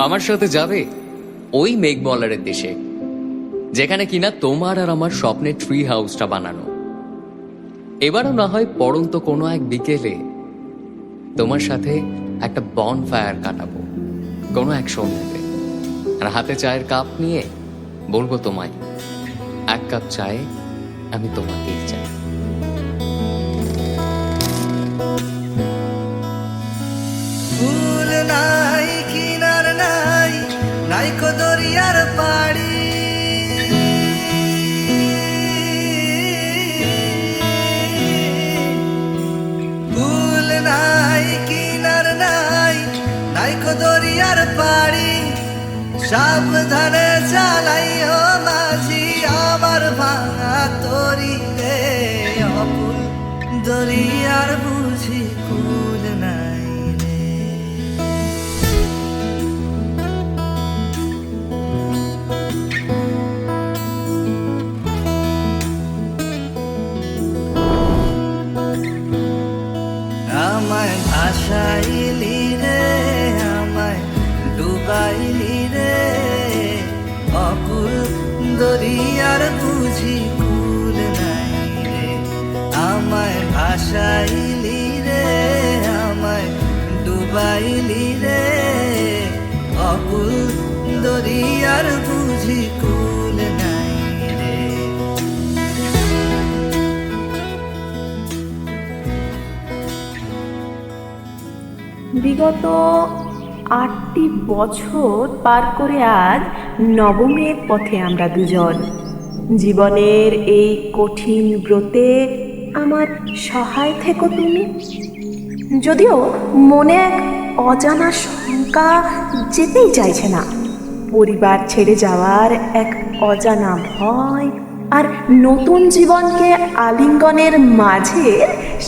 আমার সাথে যাবে ওই মেঘমলারের দেশে, যেখানে কিনা তোমার আর আমার স্বপ্নের ট্রি হাউসটা বানানো। এবারও না হয় পড়ন্ত কোনো এক বিকেলে তোমার সাথে একটা বন ফায়ার কাটাবো কোনো এক সন্ধ্যাতে, আর হাতে চায়ের কাপ নিয়ে বলবো তোমায়, এক কাপ চায়ে আমি তোমাকেই চাই। ফুল নাই কিনার নাই, নাই কো দরিয়ার পাড়ি, ফুল নাই কিনার নাই, নাই কো দরিয়ার পাড়ি, সাবধানে চালাইও মাঝি আমার ভাঙা তরি রে, অকুল দরিয়ার বুঝি কুল নাই রে। আমায় ভাসাইলি রে, আমায় ডুবাইলি রে, অকুল দরিয়ার বুঝি কুল নাই রে। আমায় ভাসাইলি রে, আমায় ডুবাইলি রে, অকুল দরিয়ার বুঝি কুল নাই রে। বিগত 8টি বছর পার করে আজ নবমের পথে আমরা দুজন। জীবনের এই কঠিন ব্রতে আমার সহায় থেকো তুমি। যদিও মনে এক অজানা শঙ্কা যেতেই চাইছে না, পরিবার ছেড়ে যাওয়ার এক অজানা ভয় আর নতুন জীবনকে আলিঙ্গনের মাঝে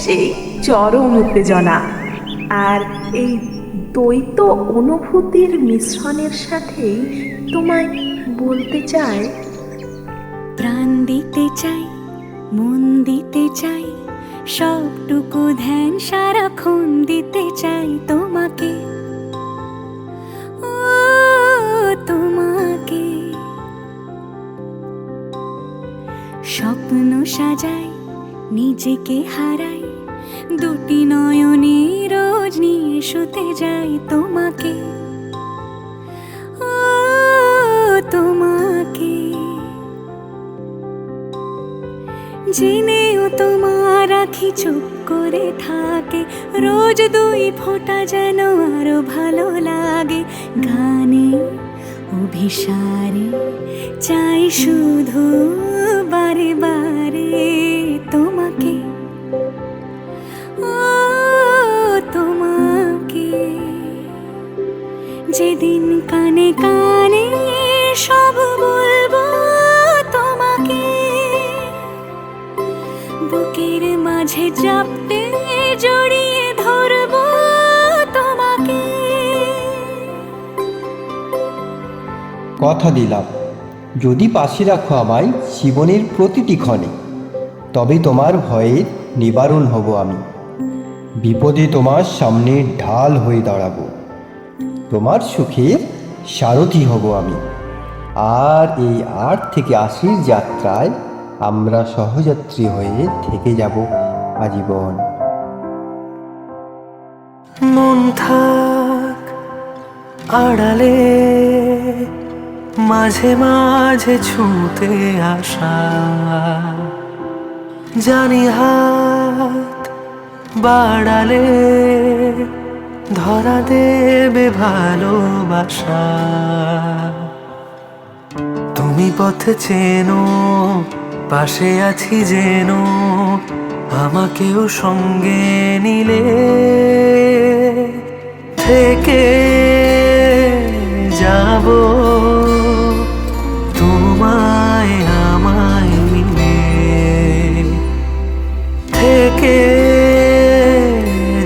সেই চরম উত্তেজনা, আর এই দ্বৈত অনুভূতির মিশ্রণের সাথেই তোমায় বলতে চাই, প্রাণ দিতে চাই, মন দিতে চাই, সবটুকু ধ্যান সারাক্ষণ দিতে চাই তোমাকে, ও তোমাকে। স্বপ্ন সাজাই, নিজেকে হারাই, দুটি নয়নে রোজ নিয়ে শুতে যাই তোমাকে, ও তোমাকে। জেনেও তোমার আখি চুপ করে থাকে, রোজ 2 ফোঁটা যেন আরো ভালো লাগে। গানে অভিসারে চাই শুধু বারে বারে তোমাকে, ও তোমাকে। যেদিন কানে কানে সব বলবো তোমাকে, বুকের মাঝে চাপতে জড়িয়ে ধরবো তোমাকে। কথা দিলাম, যদি পাশে রাখো আমায় জীবনের প্রতিটি ক্ষণে, তবে তোমার ভয়ের নিবারণ হব আমি। বিপদে তোমার সামনে ঢাল হয়ে দাঁড়াবো, তোমার সুখের সারথি হব আমি। আর এই 8 থেকে 80 যাত্রায় আমরা সহযাত্রী হয়ে থেকে যাব আজীবন। মন থাক আড়ালে, মাঝে মাঝে ছুঁতে আসা, জানি হাত বাড়ালে ধরা দেবে ভালোবাসা। তুমি পথ চেনো, পাশে আছি যেন, আমাকেও সঙ্গে নিলে থেকে যাব তোমায় আমায় মিলে, থেকে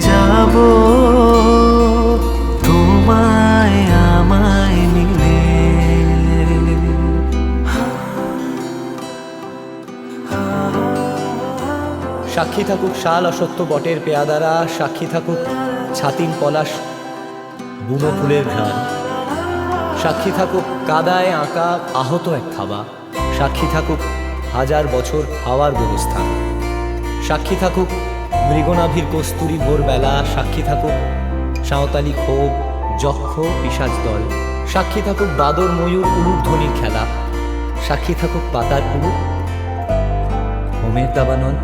যাব তোমায় আমায় মিলে। সাক্ষী থাকুক শাল অসত্য বটের পেয়াদারা, সাক্ষী থাকুক ছাতিন পলাশ বুনো ফুলের ঘ্রাণ, সাক্ষী থাকুক কাদায় আঁকা আহত এক থাবা, সাক্ষী থাকুক হাজার বছর হাওয়ার গোরস্থান, সাক্ষী থাকুক মৃগনাভির কস্তুরী ভোরবেলা, সাক্ষী থাকুক সাঁওতালি ক্ষোভ যক্ষ পিশাচ দল, সাক্ষী থাকুক বাদর ময়ূর উলুধ্বনির খেলা, সাক্ষী থাকুক পাতার কুলু হোমের দাবানল।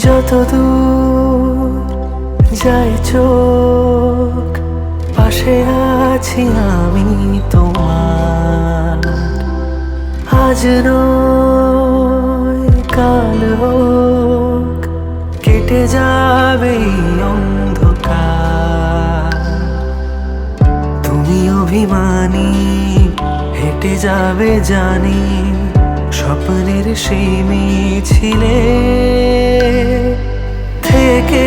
যত দূর যায় চোখ, পাশে আছি আমি তোমার। আজ নয় কাল হোক, কেটে যাবে এই অন্ধকার। তুমি অভিমানী হেঁটে যাবে জানি, স্বপ্নের সেই মিছিলে থেকে